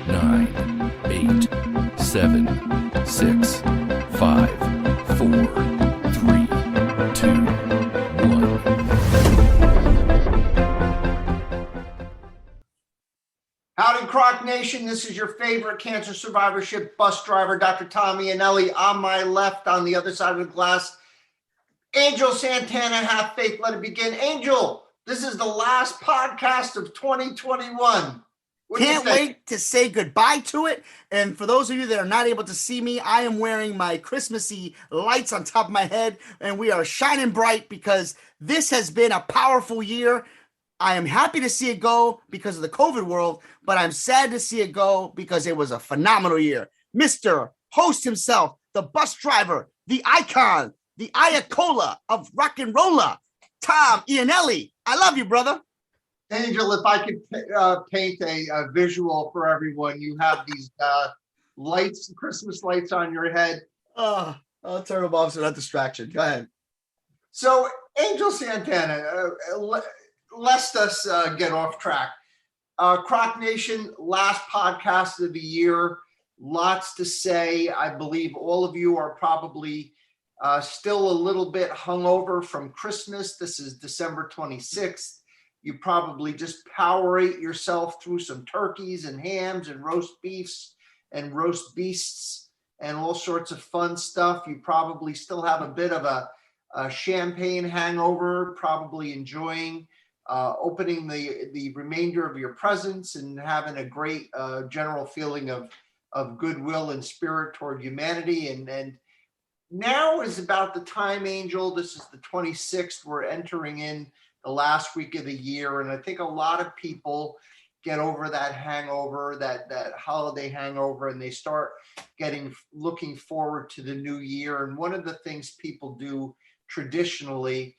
9, 8, 7, 6, 5, 4, 3, 2, 1. Howdy, CROC Nation. This is your favorite cancer survivorship bus driver, Dr. Tommy Anelli. On my left, on the other side of the glass, Angel Santana. Have faith, let it begin. Angel, this is the last podcast of 2021. Can't wait to say goodbye to it. And for those of you that are not able to see me, I am wearing my Christmassy lights on top of my head, and we are shining bright because this has been a powerful year. I am happy to see it go because of the COVID world, but I'm sad to see it go because it was a phenomenal year. Mr. Host himself, the bus driver, the icon, the Ayatollah of rock and roller, Tom Ianelli. I love you, brother. Angel, if I could paint a visual for everyone, you have these lights, Christmas lights on your head. Oh, terrible officer, not distraction. Go ahead. So, Angel Santana, lest us get off track. CROC Nation, last podcast of the year. Lots to say. I believe all of you are probably still a little bit hungover from Christmas. This is December 26th. You probably just powerate yourself through some turkeys and hams and roast beefs and roast beasts and all sorts of fun stuff. You probably still have a bit of a champagne hangover, probably enjoying opening the remainder of your presents and having a great general feeling of goodwill and spirit toward humanity. And now is about the time, Angel. This is the 26th. We're entering in the last week of the year. And I think a lot of people get over that hangover, that holiday hangover, and they start looking forward to the new year. And one of the things people do traditionally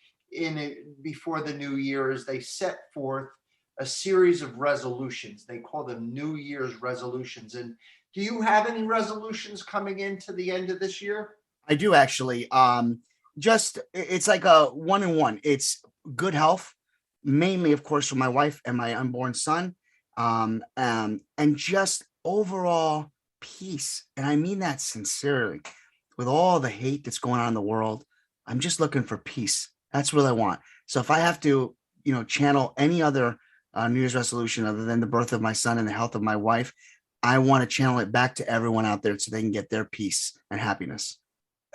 before the new year is they set forth a series of resolutions. They call them New Year's resolutions. And do you have any resolutions coming into the end of this year? I do actually. It's like a 1-in-1. It's good health, mainly, of course, for my wife and my unborn son, and just overall peace. And I mean that sincerely. With all the hate that's going on in the world, I'm just looking for peace. That's what I want. So if I have to, channel any other New Year's resolution other than the birth of my son and the health of my wife, I want to channel it back to everyone out there so they can get their peace and happiness.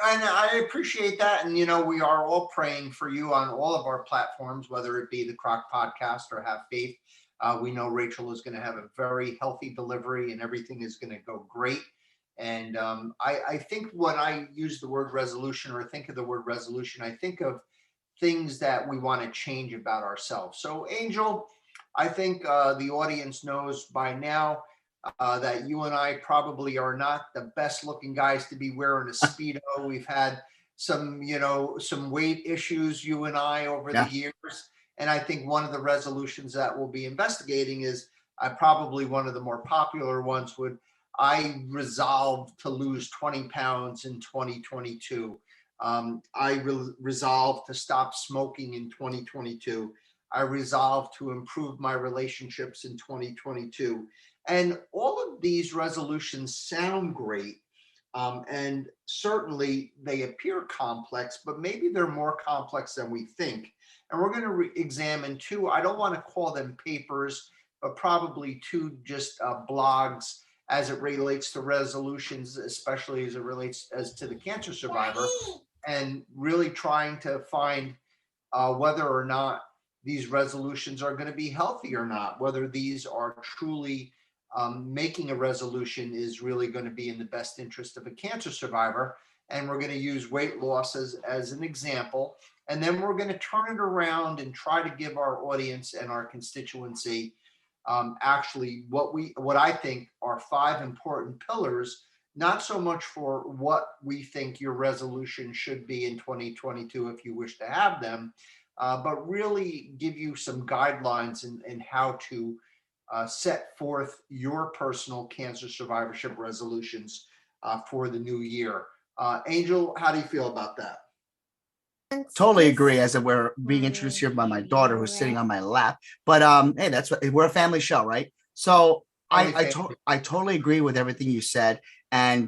And I appreciate that. And, we are all praying for you on all of our platforms, whether it be the CROC podcast or Have Faith. We know Rachel is going to have a very healthy delivery and everything is going to go great. And I think when I use the word resolution or think of the word resolution, I think of things that we want to change about ourselves. So, Angel, I think the audience knows by now that you and I probably are not the best looking guys to be wearing a Speedo. We've had some weight issues, you and I, over the years. And I think one of the resolutions that we'll be investigating is probably one of the more popular ones I resolved to lose 20 pounds in 2022. I resolved to stop smoking in 2022. I resolved to improve my relationships in 2022. And all of these resolutions sound great. And certainly they appear complex, but maybe they're more complex than we think. And we're going to examine two, I don't want to call them papers, but probably two just blogs as it relates to resolutions, especially as it relates as to the cancer survivor, and really trying to find whether or not these resolutions are going to be healthy or not, whether these are truly making a resolution is really going to be in the best interest of a cancer survivor. And we're going to use weight loss as an example. And then we're going to turn it around and try to give our audience and our constituency actually what I think are 5 important pillars, not so much for what we think your resolution should be in 2022 if you wish to have them, but really give you some guidelines in how to set forth your personal cancer survivorship resolutions for the new year. Angel, how do you feel about that? Totally agree, as we're being introduced here by my daughter who's sitting on my lap. But hey, that's what we're a family show, right? So I totally agree with everything you said. And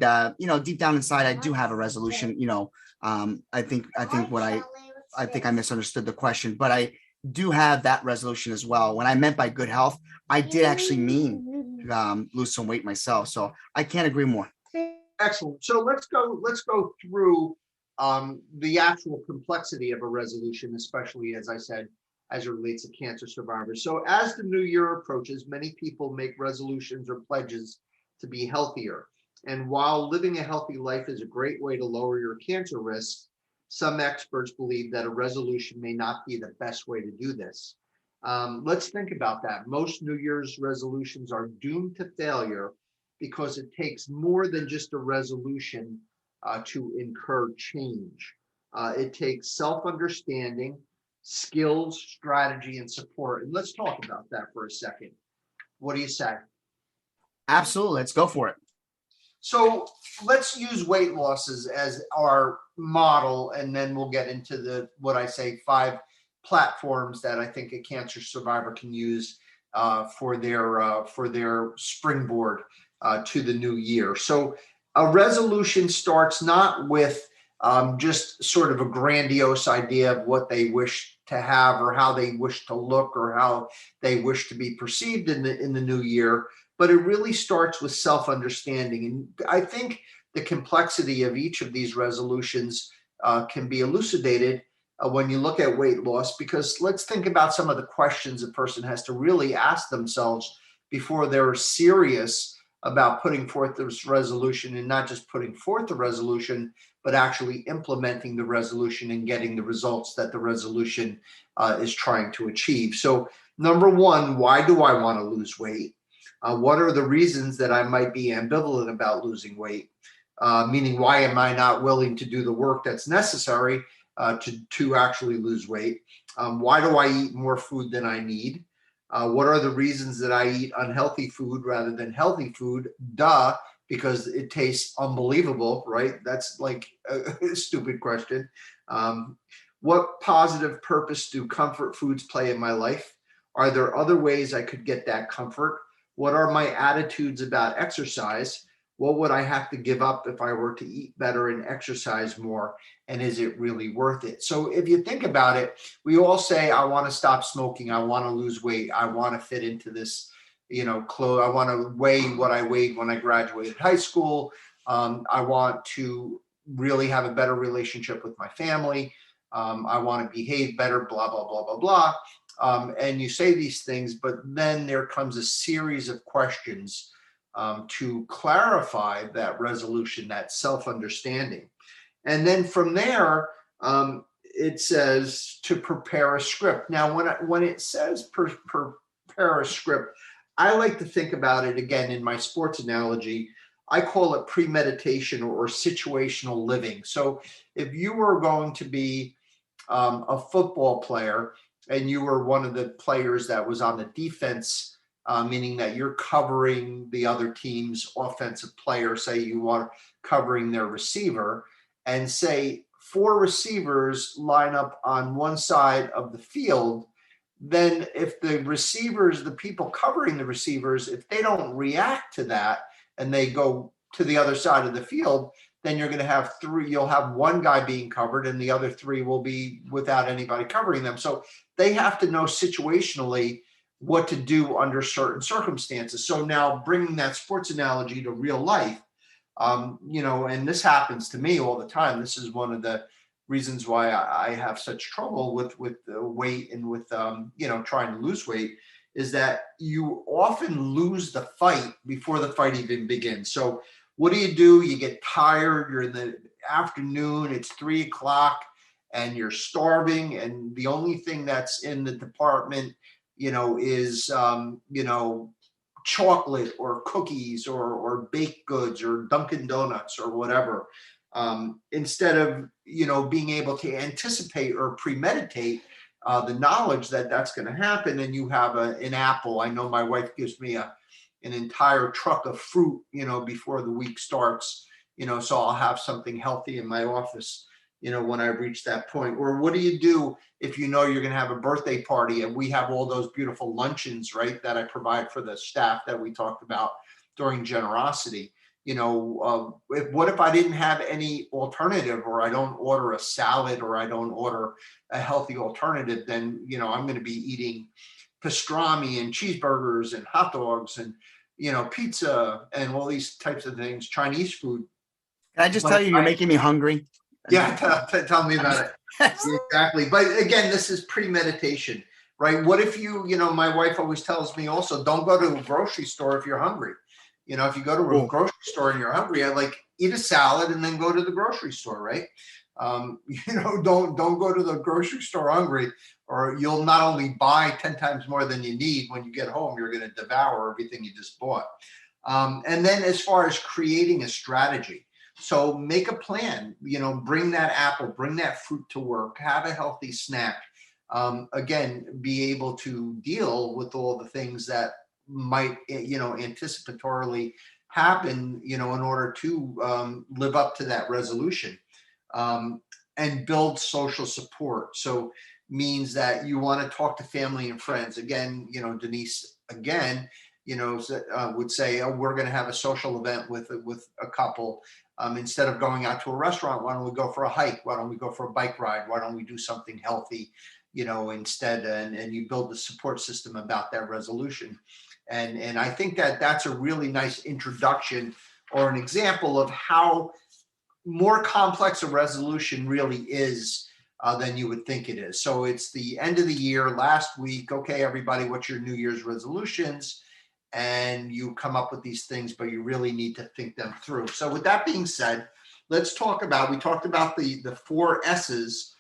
deep down inside, I do have a resolution. I think I misunderstood the question, but I do have that resolution as well. When I meant by good health, I did actually mean lose some weight myself. So I can't agree more. Excellent. So let's go through the actual complexity of a resolution, especially, as I said, as it relates to cancer survivors. So as the new year approaches, many people make resolutions or pledges to be healthier. And while living a healthy life is a great way to lower your cancer risk, some experts believe that a resolution may not be the best way to do this. Let's think about that. Most New Year's resolutions are doomed to failure because it takes more than just a resolution to incur change. It takes self-understanding, skills, strategy, and support. And let's talk about that for a second. What do you say? Absolutely. Let's go for it. So let's use weight losses as our model, and then we'll get into what I say 5 platforms that I think a cancer survivor can use for their springboard to the new year. So a resolution starts not with just sort of a grandiose idea of what they wish to have or how they wish to look or how they wish to be perceived in the new year, but it really starts with self-understanding. And I think the complexity of each of these resolutions can be elucidated when you look at weight loss, because let's think about some of the questions a person has to really ask themselves before they're serious about putting forth this resolution, and not just putting forth the resolution, but actually implementing the resolution and getting the results that the resolution is trying to achieve. So number one, why do I want to lose weight? What are the reasons that I might be ambivalent about losing weight? Meaning, why am I not willing to do the work that's necessary to actually lose weight? Why do I eat more food than I need? What are the reasons that I eat unhealthy food rather than healthy food? Duh, because it tastes unbelievable, right? That's like a stupid question. What positive purpose do comfort foods play in my life? Are there other ways I could get that comfort? What are my attitudes about exercise? What would I have to give up if I were to eat better and exercise more? And is it really worth it? So if you think about it, we all say, I want to stop smoking. I want to lose weight. I want to fit into this, clothes. I want to weigh what I weighed when I graduated high school. I want to really have a better relationship with my family. I want to behave better, blah, blah, blah, blah, blah. And you say these things, but then there comes a series of questions to clarify that resolution, that self-understanding. And then from there, it says to prepare a script. Now, when it says prepare a script, I like to think about it again in my sports analogy. I call it premeditation or situational living. So if you were going to be a football player and you were one of the players that was on the defense, meaning that you're covering the other team's offensive player, say you are covering their receiver, and say 4 receivers line up on one side of the field, then if the receivers, the people covering the receivers, if they don't react to that and they go to the other side of the field, then you're going to have 3, you'll have one guy being covered and the other 3 will be without anybody covering them. So they have to know situationally what to do under certain circumstances. So now bringing that sports analogy to real life, and this happens to me all the time. This is one of the reasons why I have such trouble with weight and with, trying to lose weight, is that you often lose the fight before the fight even begins. So what do? You get tired, you're in the afternoon, it's 3:00 and you're starving. And the only thing that's in the department, is, chocolate or cookies or baked goods or Dunkin' Donuts or whatever, instead of, being able to anticipate or premeditate the knowledge that that's going to happen. And you have an apple. I know my wife gives me an entire truck of fruit, before the week starts, so I'll have something healthy in my office, when I reach that point? Or what do you do if you know you're going to have a birthday party and we have all those beautiful luncheons, right, that I provide for the staff that we talked about during generosity? What if I didn't have any alternative, or I don't order a salad, or I don't order a healthy alternative? Then, I'm going to be eating pastrami and cheeseburgers and hot dogs and, pizza and all these types of things, Chinese food. Can I just tell you, you're making me hungry? Yeah, tell me about it. Exactly. But again, this is premeditation, right? What if my wife always tells me also, don't go to a grocery store if you're hungry. If you go to a grocery store and you're hungry, I eat a salad and then go to the grocery store, right? Don't go to the grocery store hungry, or you'll not only buy 10 times more than you need. When you get home, you're going to devour everything you just bought. And then as far as creating a strategy, so make a plan, bring that apple, bring that fruit to work, have a healthy snack. Again, be able to deal with all the things that might, anticipatorily happen, in order to live up to that resolution, and build social support. So means that you want to talk to family and friends. Again, Denise, would say, oh, we're going to have a social event with a couple. Instead of going out to a restaurant, why don't we go for a hike? Why don't we go for a bike ride? Why don't we do something healthy, instead? And you build the support system about that resolution. And I think that that's a really nice introduction, or an example of how more complex a resolution really is than you would think it is. So it's the end of the year, last week. Okay, everybody, what's your New Year's resolutions? And you come up with these things, but you really need to think them through. So with that being said, we talked about the 4 S's,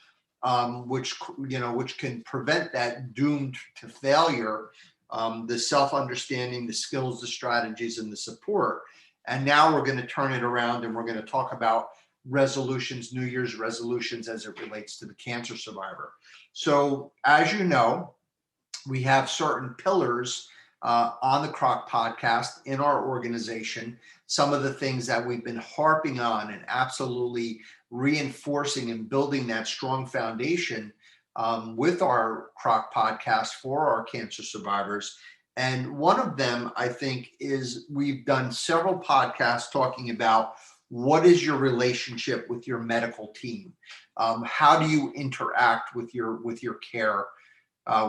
which can prevent that doomed to failure, the self-understanding, the skills, the strategies, and the support. And now we're going to turn it around, and we're going to talk about resolutions, New Year's resolutions, as it relates to the cancer survivor. So as you know, we have certain pillars on the CROC podcast in our organization. Some of the things that we've been harping on and absolutely reinforcing and building that strong foundation with our CROC podcast for our cancer survivors. And one of them, I think, is we've done several podcasts talking about what is your relationship with your medical team? How do you interact with your care?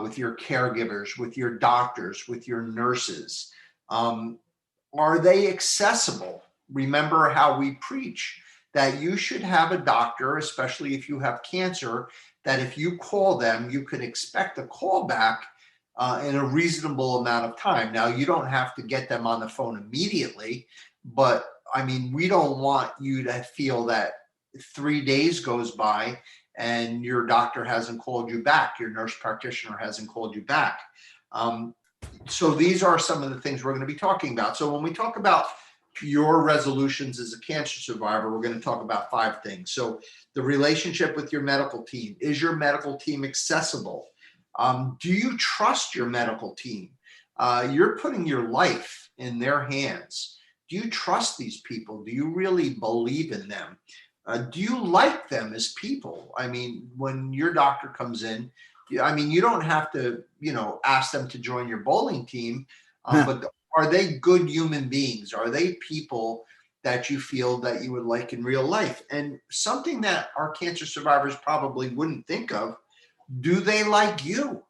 With your caregivers, with your doctors, with your nurses? Are they accessible? Remember how we preach that you should have a doctor, especially if you have cancer, that if you call them, you can expect a call back in a reasonable amount of time. Now, you don't have to get them on the phone immediately, but I mean, we don't want you to feel that 3 days goes by and your doctor hasn't called you back, your nurse practitioner hasn't called you back. So these are some of the things we're going to be talking about. So when we talk about your resolutions as a cancer survivor, we're going to talk about 5 things. So the relationship with your medical team. Is your medical team accessible? Do you trust your medical team? You're putting your life in their hands. Do you trust these people? Do you really believe in them? Do you like them as people? I mean, when your doctor comes in, you don't have to, ask them to join your bowling team, but are they good human beings? Are they people that you feel that you would like in real life? And something that our cancer survivors probably wouldn't think of, do they like you?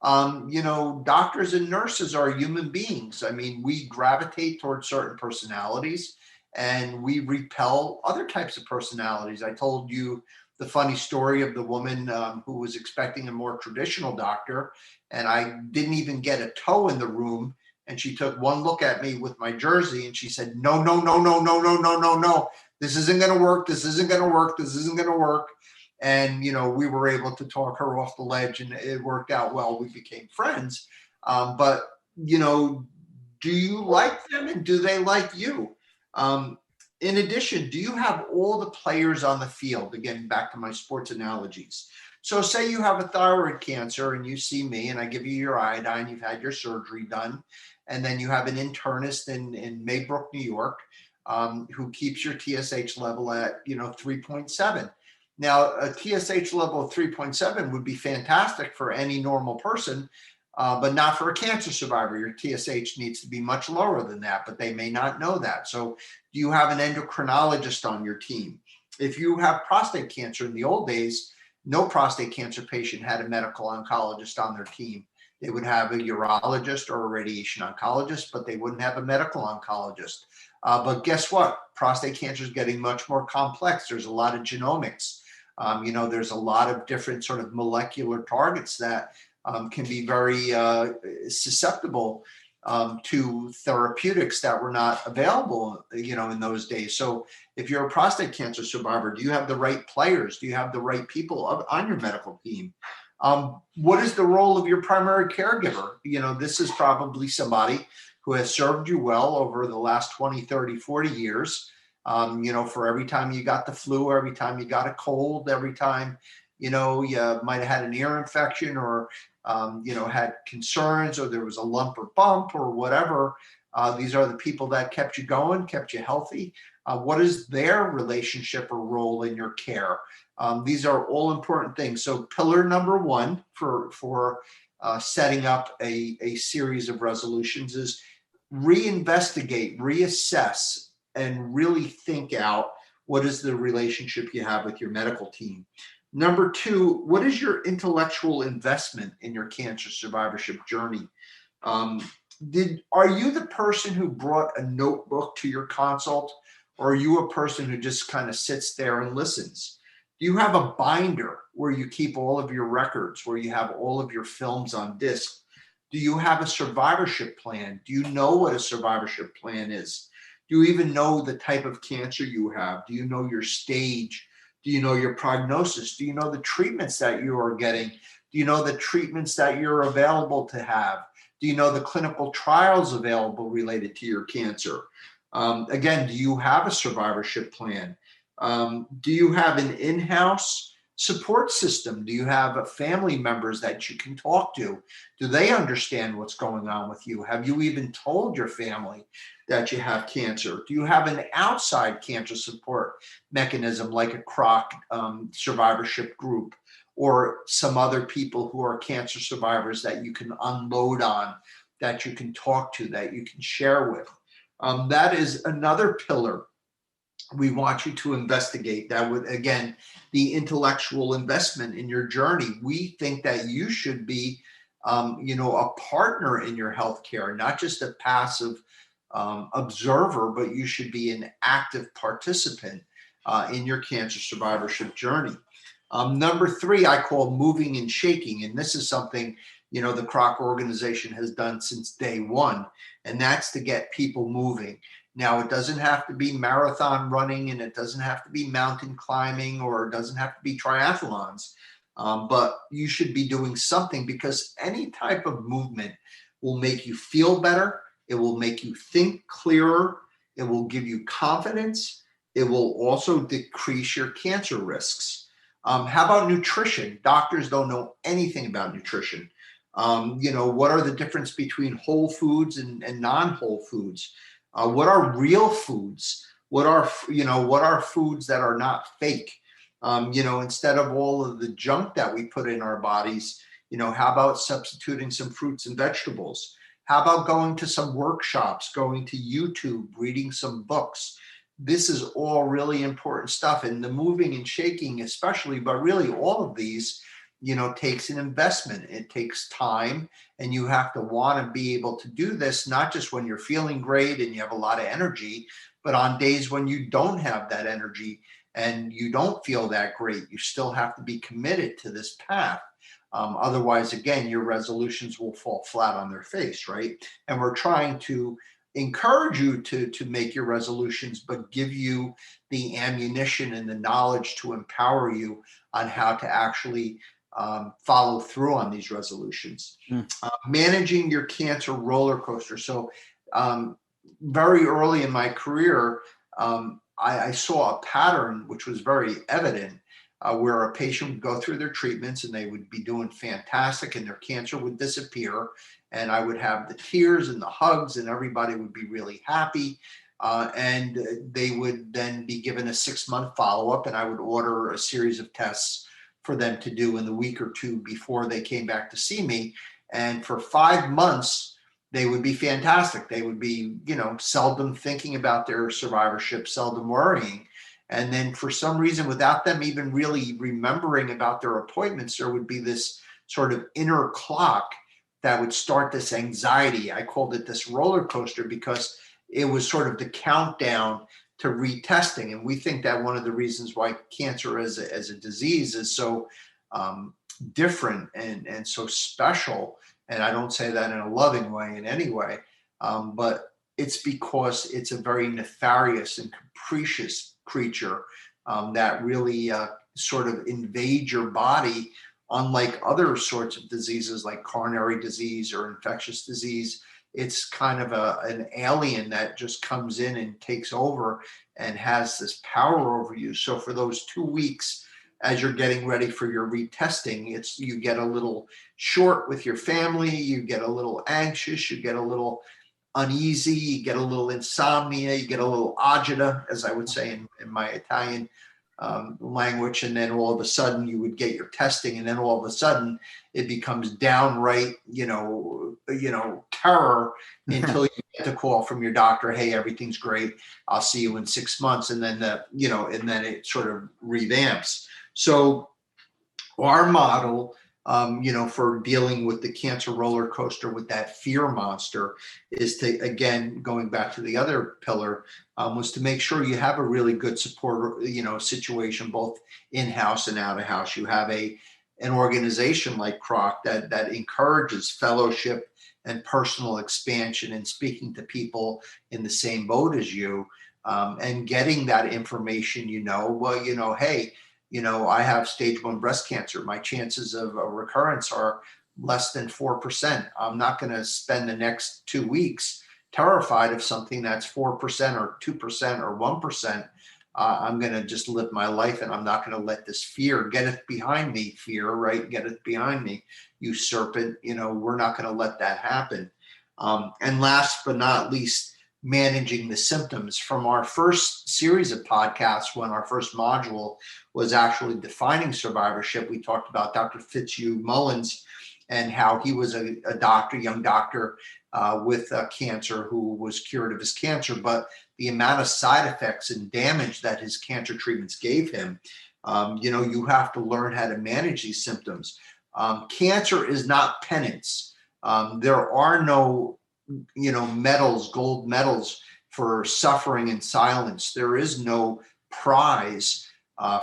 Doctors and nurses are human beings. I mean, we gravitate towards certain personalities and we repel other types of personalities. I told you the funny story of the woman who was expecting a more traditional doctor, and I didn't even get a toe in the room. And she took one look at me with my jersey and she said, no, no, no, no, no, no, no, no, no. This isn't going to work. This isn't going to work. This isn't going to work. And, we were able to talk her off the ledge and it worked out well. We became friends. But, do you like them and do they like you? In addition, do you have all the players on the field? Again, back to my sports analogies. So say you have a thyroid cancer and you see me and I give you your iodine, you've had your surgery done, and then you have an internist in Maybrook, New York, who keeps your TSH level at, 3.7. Now, a TSH level of 3.7 would be fantastic for any normal person, but not for a cancer survivor. Your TSH needs to be much lower than that, but they may not know that. So do you have an endocrinologist on your team? If you have prostate cancer, in the old days, no prostate cancer patient had a medical oncologist on their team. They would have a urologist or a radiation oncologist, but they wouldn't have a medical oncologist. But guess what? Prostate cancer is getting much more complex. There's a lot of genomics. There's a lot of different sort of molecular targets that can be very susceptible to therapeutics that were not available, in those days. So if you're a prostate cancer survivor, do you have the right players? Do you have the right people on your medical team? What is the role of your primary caregiver? This is probably somebody who has served you well over the last 20, 30, 40 years. For every time you got the flu, every time you got a cold, every time, you might have had an ear infection or, had concerns, or there was a lump or bump or whatever. These are the people that kept you going, kept you healthy. What is their relationship or role in your care? These are all important things. So pillar number one for setting up a series of resolutions is reinvestigate, reassess, and really think out what is the relationship you have with your medical team. Number two, what is your intellectual investment in your cancer survivorship journey? Are you the person who brought a notebook to your consult, or are you a person who just kind of sits there and listens? Do you have a binder where you keep all of your records, where you have all of your films on disc? Do you have a survivorship plan? Do you know what a survivorship plan is? Do you even know the type of cancer you have? Do you know your stage? Do you know your prognosis? Do you know the treatments that you are getting? Do you know the treatments that you're available to have? Do you know the clinical trials available related to your cancer? Again, do you have a survivorship plan? Do you have an in-house support system? Do you have family members that you can talk to? Do they understand what's going on with you? Have you even told your family that you have cancer? Do you have an outside cancer support mechanism like a CROC survivorship group, or some other people who are cancer survivors that you can unload on, that you can talk to, that you can share with? That is another pillar we want you to investigate. That would, again, the intellectual investment in your journey. We think that you should be, a partner in your healthcare, not just a passive observer, but you should be an active participant in your cancer survivorship journey. Number three, I call moving and shaking. And this is something, the CROC organization has done since day one, and that's to get people moving. Now, it doesn't have to be marathon running, and it doesn't have to be mountain climbing, or it doesn't have to be triathlons, but you should be doing something, because any type of movement will make you feel better. It will make you think clearer. It will give you confidence. It will also decrease your cancer risks. How about nutrition? Doctors don't know anything about nutrition. What are the difference between whole foods and non-whole foods? What are real foods? What are foods that are not fake? Instead of all of the junk that we put in our bodies, how about substituting some fruits and vegetables? How about going to some workshops, going to YouTube, reading some books? This is all really important stuff. And the moving and shaking especially, but really all of these, takes an investment. It takes time, and you have to want to be able to do this, not just when you're feeling great and you have a lot of energy, but on days when you don't have that energy and you don't feel that great. You still have to be committed to this path. Otherwise, again, your resolutions will fall flat on their face, right? And we're trying to encourage you to make your resolutions, but give you the ammunition and the knowledge to empower you on how to actually follow through on these resolutions. Managing your cancer roller coaster. So very early in my career, I saw a pattern which was very evident, where a patient would go through their treatments and they would be doing fantastic and their cancer would disappear. And I would have the tears and the hugs and everybody would be really happy. And they would then be given a 6-month follow-up, and I would order a series of tests for them to do in the week or two before they came back to see me. And for 5 months, they would be fantastic. They would be, seldom thinking about their survivorship, seldom worrying. And then for some reason, without them even really remembering about their appointments, there would be this sort of inner clock that would start this anxiety. I called it this roller coaster because it was sort of the countdown to retesting. And we think that one of the reasons why cancer as a disease is so different and so special, and I don't say that in a loving way in any way, but it's because it's a very nefarious and capricious creature that really sort of invades your body, unlike other sorts of diseases like coronary disease or infectious disease. It's kind of an alien that just comes in and takes over and has this power over you. So for those 2 weeks, as you're getting ready for your retesting, you get a little short with your family, you get a little anxious, you get a little uneasy, you get a little insomnia, you get a little agita, as I would say in my Italian language. And then all of a sudden you would get your testing, and then all of a sudden it becomes downright, terror until you get the call from your doctor, hey, everything's great, I'll see you in 6 months. And then and then it sort of revamps. So our model, for dealing with the cancer roller coaster with that fear monster is to, again, going back to the other pillar, was to make sure you have a really good support, situation, both in-house and out of house. You have an organization like CROC that encourages fellowship and personal expansion and speaking to people in the same boat as you, and getting that information, hey, I have stage 1 breast cancer. My chances of a recurrence are less than 4%. I'm not going to spend the next 2 weeks terrified of something that's 4% or 2% or 1%. I'm going to just live my life, and I'm not going to let this fear get it behind me. Fear, right? Get it behind me. You serpent, we're not going to let that happen. And last but not least, managing the symptoms. From our first series of podcasts, when our first module was actually defining survivorship, we talked about Dr. Fitzhugh Mullins and how he was a young doctor with cancer who was cured of his cancer, but the amount of side effects and damage that his cancer treatments gave him, you have to learn how to manage these symptoms. Cancer is not penance. There are no gold medals for suffering in silence. There is no prize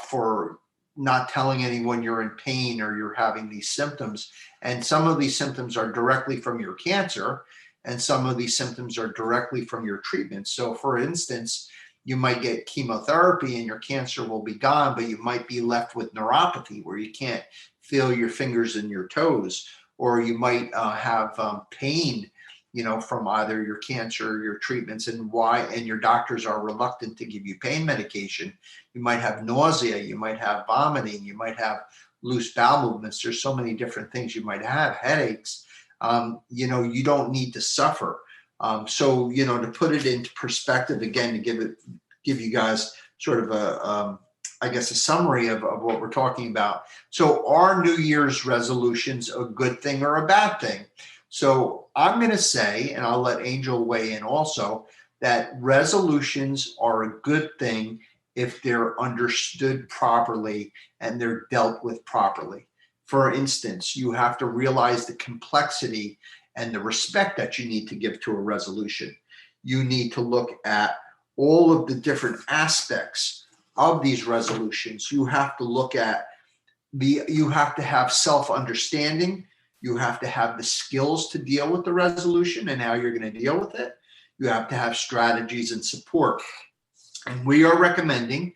for not telling anyone you're in pain or you're having these symptoms. And some of these symptoms are directly from your cancer, and some of these symptoms are directly from your treatment. So for instance, you might get chemotherapy and your cancer will be gone, but you might be left with neuropathy where you can't feel your fingers and your toes, or you might have pain from either your cancer or your treatments, and your doctors are reluctant to give you pain medication. You might have nausea, you might have vomiting, you might have loose bowel movements. There's so many different things you might have, headaches. You don't need to suffer. So, to put it into perspective again, to give you guys sort of a summary of what we're talking about. So are New Year's resolutions a good thing or a bad thing? So I'm going to say, and I'll let Angel weigh in also, that resolutions are a good thing if they're understood properly and they're dealt with properly. For instance, you have to realize the complexity and the respect that you need to give to a resolution. You need to look at all of the different aspects of these resolutions. You have to look at you have to have self-understanding. You have to have the skills to deal with the resolution and how you're going to deal with it. You have to have strategies and support. And we are recommending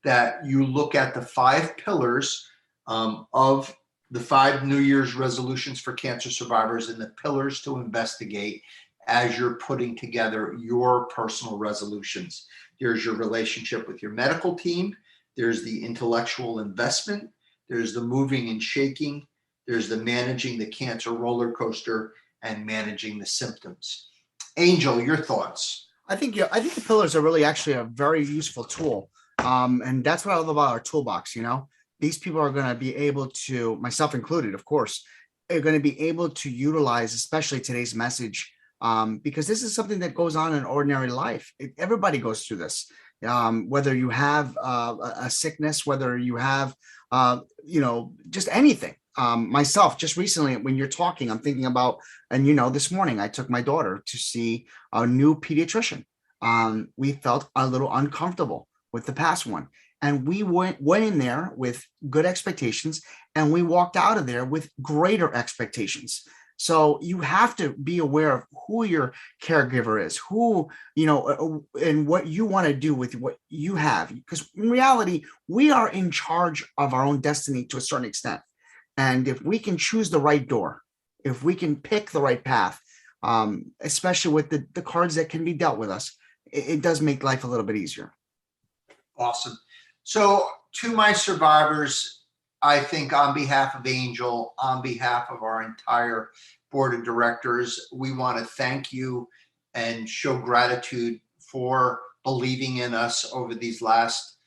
that you look at the 5 pillars of the 5 New Year's resolutions for cancer survivors and the pillars to investigate as you're putting together your personal resolutions. There's your relationship with your medical team. There's the intellectual investment. There's the moving and shaking. There's the managing the cancer roller coaster and managing the symptoms. Angel, your thoughts? I think the pillars are really actually a very useful tool. And that's what I love about our toolbox. These people are going to be able to, myself included, of course, are going to be able to utilize, especially today's message, because this is something that goes on in ordinary life. Everybody goes through this. Whether you have a sickness, whether you have, just anything. Myself, just recently, when you're talking, I'm thinking about, and this morning I took my daughter to see a new pediatrician. We felt a little uncomfortable with the past one, and we went in there with good expectations, and we walked out of there with greater expectations. So you have to be aware of who your caregiver is, who, and what you want to do with what you have. Because in reality, we are in charge of our own destiny to a certain extent. And if we can choose the right door, if we can pick the right path, especially with the cards that can be dealt with us, it does make life a little bit easier. Awesome. So to my survivors, I think on behalf of Angel, on behalf of our entire board of directors, we want to thank you and show gratitude for believing in us over these last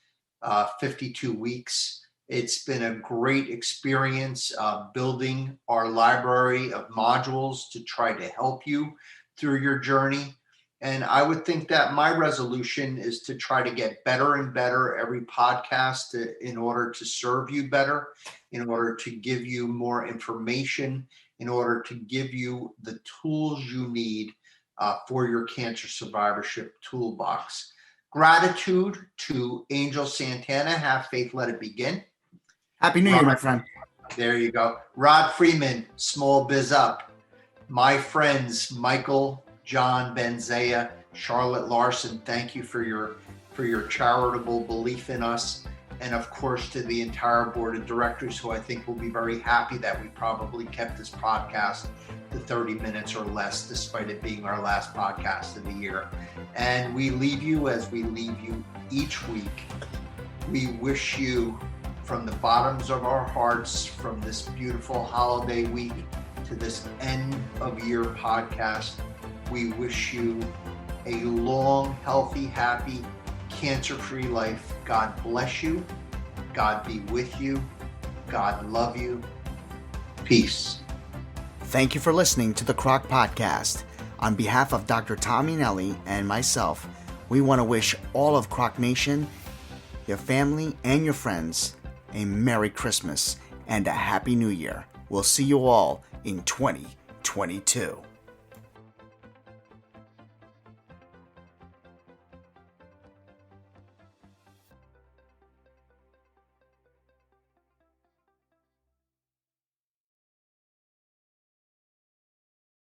52 weeks. It's been a great experience building our library of modules to try to help you through your journey. And I would think that my resolution is to try to get better and better every podcast in order to serve you better, in order to give you more information, in order to give you the tools you need for your cancer survivorship toolbox. Gratitude to Angel Santana. Have faith, let it begin. Happy New Year, my friend. There you go. Rod Freeman, Small Biz Up. My friends, Michael, John Benzea, Charlotte Larson, thank you for your charitable belief in us. And of course, to the entire board of directors, who I think will be very happy that we probably kept this podcast to 30 minutes or less, despite it being our last podcast of the year. And we leave you as we leave you each week. We wish you, from the bottoms of our hearts, from this beautiful holiday week to this end of year podcast, we wish you a long, healthy, happy, cancer-free life. God bless you. God be with you. God love you. Peace. Thank you for listening to the CROC Podcast. On behalf of Dr. Tommy Nelly and myself, we want to wish all of CROC Nation, your family, and your friends a Merry Christmas and a Happy New Year. We'll see you all in 2022.